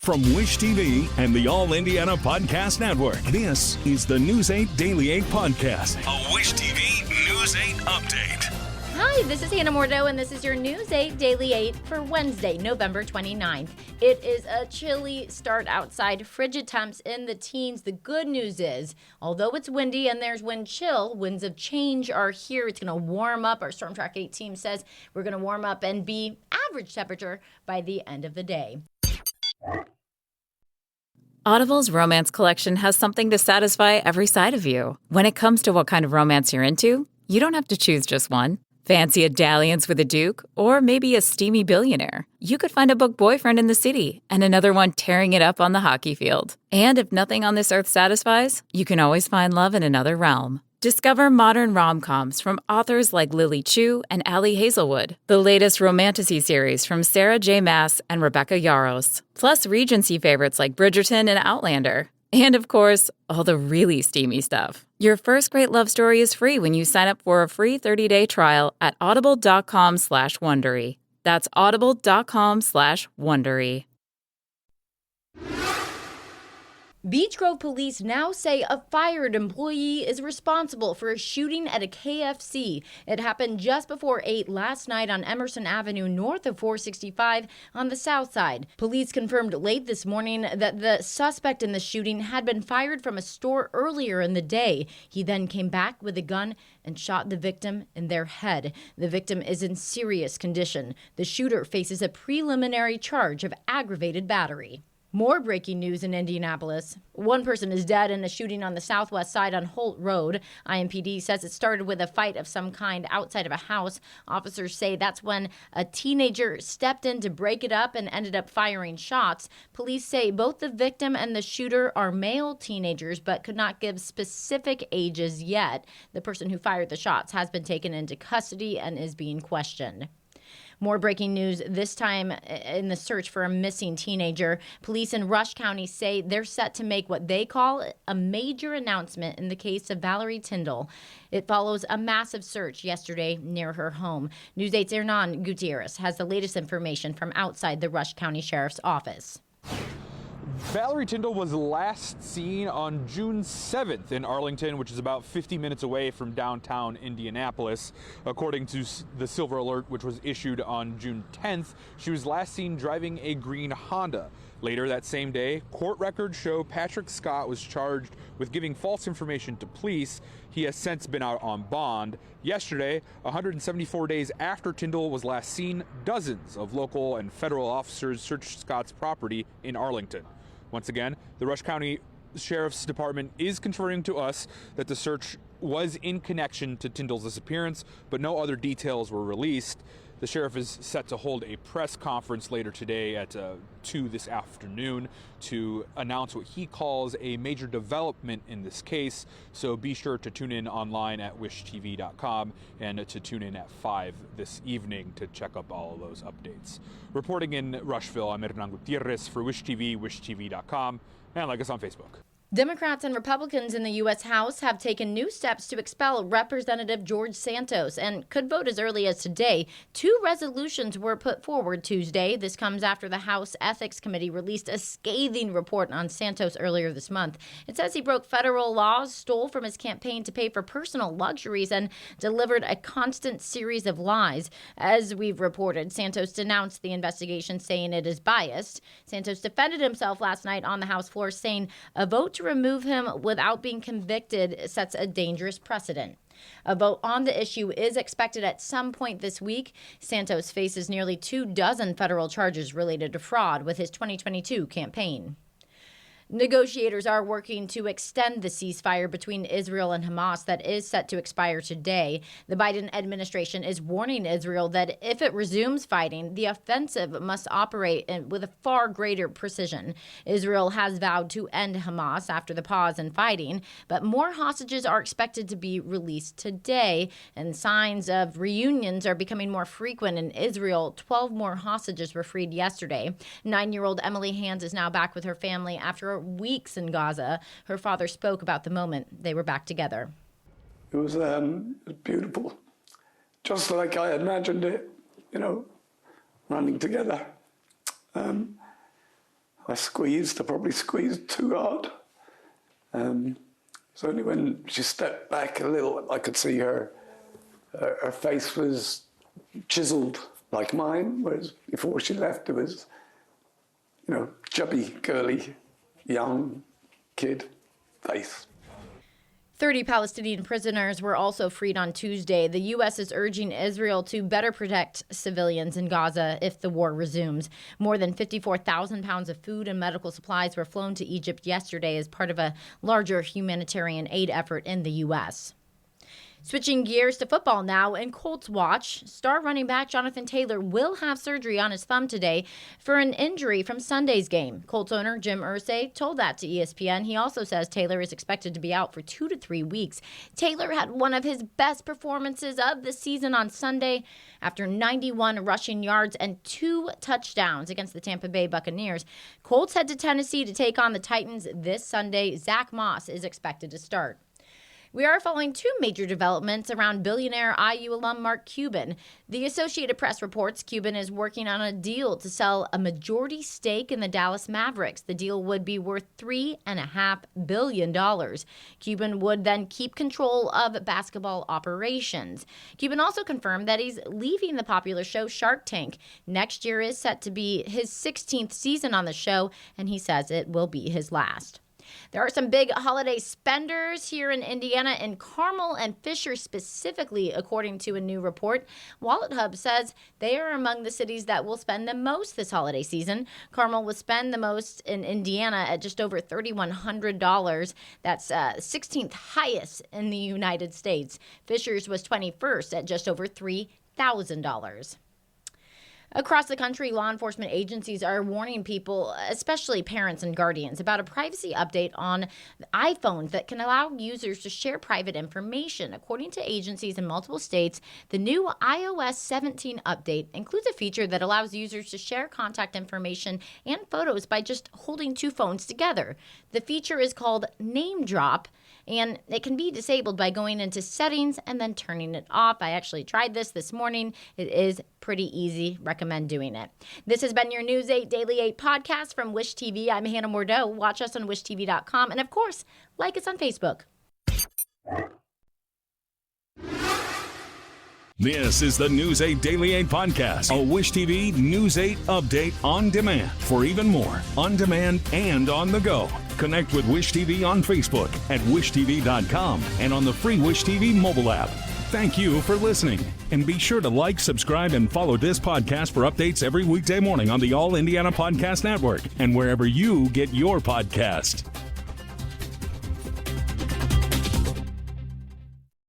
From Wish TV and the All Indiana Podcast Network, this is the News 8 Daily 8 Podcast, a Wish TV News 8 update. Hi, this is Hannah Mordo, and this is your News 8 Daily 8 for Wednesday, November 29th. It is a chilly start outside, frigid temps in the teens. The good news is, although it's windy and there's wind chill, winds of change are here. It's going to warm up. Our Storm Track 8 team says we're going to warm up and be average temperature by the end of the day. Audible's romance collection has something to satisfy every side of you. When it comes to what kind of romance you're into, you don't have to choose just one. Fancy a dalliance with a duke, or maybe a steamy billionaire. You could find a book boyfriend in the city and another one tearing it up on the hockey field. And if nothing on this earth satisfies, you can always find love in another realm. Discover modern rom-coms from authors like Lily Chu and Ali Hazelwood, the latest romantasy series from Sarah J. Maas and Rebecca Yarros, plus Regency favorites like Bridgerton and Outlander. And of course, all the really steamy stuff. Your first great love story is free when you sign up for a free 30-day trial at audible.com/Wondery. That's audible.com/Wondery. Beech Grove police now say a fired employee is responsible for a shooting at a KFC. It happened just before 8 last night on Emerson Avenue north of 465 on the south side. Police confirmed late this morning that the suspect in the shooting had been fired from a store earlier in the day. He then came back with a gun and shot the victim in their head. The victim is in serious condition. The shooter faces a preliminary charge of aggravated battery. More breaking news in Indianapolis. One person is dead in a shooting on the southwest side on Holt Road. IMPD says it started with a fight of some kind outside of a house. Officers say that's when a teenager stepped in to break it up and ended up firing shots. Police say both the victim and the shooter are male teenagers, but could not give specific ages yet. The person who fired the shots has been taken into custody and is being questioned. More breaking news, this time in the search for a missing teenager. Police in Rush County say they're set to make what they call a major announcement in the case of Valerie Tyndall. It follows a massive search yesterday near her home. News 8's Hernan Gutierrez has the latest information from outside the Rush County Sheriff's Office. Valerie Tyndall was last seen on June 7th in Arlington, which is about 50 minutes away from downtown Indianapolis. According to the Silver Alert, which was issued on June 10th, she was last seen driving a green Honda. Later that same day, court records show Patrick Scott was charged with giving false information to police. He has since been out on bond. Yesterday, 174 days after Tyndall was last seen, dozens of local and federal officers searched Scott's property in Arlington. Once again, the Rush County Sheriff's Department is confirming to us that the search was in connection to Tyndall's disappearance, but no other details were released. The sheriff is set to hold a press conference later today at 2 this afternoon to announce what he calls a major development in this case. So be sure to tune in online at wishtv.com and to tune in at 5 this evening to check up all of those updates. Reporting in Rushville, I'm Hernan Gutierrez for Wish TV, wishtv.com, and like us on Facebook. Democrats and Republicans in the U.S. House have taken new steps to expel Representative George Santos and could vote as early as today. 2 resolutions were put forward Tuesday. This comes after the House Ethics Committee released a scathing report on Santos earlier this month. It says he broke federal laws, stole from his campaign to pay for personal luxuries, and delivered a constant series of lies. As we've reported, Santos denounced the investigation, saying it is biased. Santos defended himself last night on the House floor, saying a vote to remove him without being convicted sets a dangerous precedent. A vote on the issue is expected at some point this week. Santos faces nearly 24 federal charges related to fraud with his 2022 campaign. Negotiators are working to extend the ceasefire between Israel and Hamas that is set to expire today. The Biden administration is warning Israel that if it resumes fighting, the offensive must operate with a far greater precision. Israel has vowed to end Hamas after the pause in fighting, but more hostages are expected to be released today, and signs of reunions are becoming more frequent in Israel. 12 more hostages were freed yesterday. 9-year-old Emily Hands is now back with her family after weeks in Gaza. Her father spoke about the moment they were back together. It was beautiful, just like I imagined it, running together. I probably squeezed too hard. So only when she stepped back a little, I could see her face was chiseled like mine, whereas before she left, it was, chubby, girly, young kid face. 30 Palestinian prisoners were also freed on Tuesday. The U.S. is urging Israel to better protect civilians in Gaza if the war resumes. More than 54,000 pounds of food and medical supplies were flown to Egypt yesterday as part of a larger humanitarian aid effort in the U.S. Switching gears to football now, in Colts watch, star running back Jonathan Taylor will have surgery on his thumb today for an injury from Sunday's game. Colts owner Jim Irsay told that to ESPN. He also says Taylor is expected to be out for 2 to 3 weeks. Taylor had one of his best performances of the season on Sunday after 91 rushing yards and 2 touchdowns against the Tampa Bay Buccaneers. Colts head to Tennessee to take on the Titans this Sunday. Zach Moss is expected to start. We are following 2 major developments around billionaire IU alum Mark Cuban. The Associated Press reports Cuban is working on a deal to sell a majority stake in the Dallas Mavericks. The deal would be worth $3.5 billion. Cuban would then keep control of basketball operations. Cuban also confirmed that he's leaving the popular show Shark Tank. Next year is set to be his 16th season on the show, and he says it will be his last. There are some big holiday spenders here in Indiana, in Carmel and Fisher specifically, according to a new report. Wallet Hub says they are among the cities that will spend the most this holiday season. Carmel will spend the most in Indiana at just over $3,100. That's 16th highest in the United States. Fisher's was 21st at just over $3,000. Across the country, law enforcement agencies are warning people, especially parents and guardians, about a privacy update on iPhones that can allow users to share private information. According to agencies in multiple states, the new iOS 17 update includes a feature that allows users to share contact information and photos by just holding 2 phones together. The feature is called Name Drop, and it can be disabled by going into settings and then turning it off. I actually tried this morning. It is pretty easy. Recommend doing it. This has been your News 8 Daily 8 podcast from Wish TV. I'm Hannah Mordeau. Watch us on wishtv.com. And of course, like us on Facebook. This is the News 8 Daily 8 podcast, a Wish TV News 8 update on demand. For even more, on demand and on the go. Connect with Wish TV on Facebook at wishtv.com and on the free Wish TV mobile app. Thank you for listening. And be sure to like, subscribe, and follow this podcast for updates every weekday morning on the All Indiana Podcast Network and wherever you get your podcast.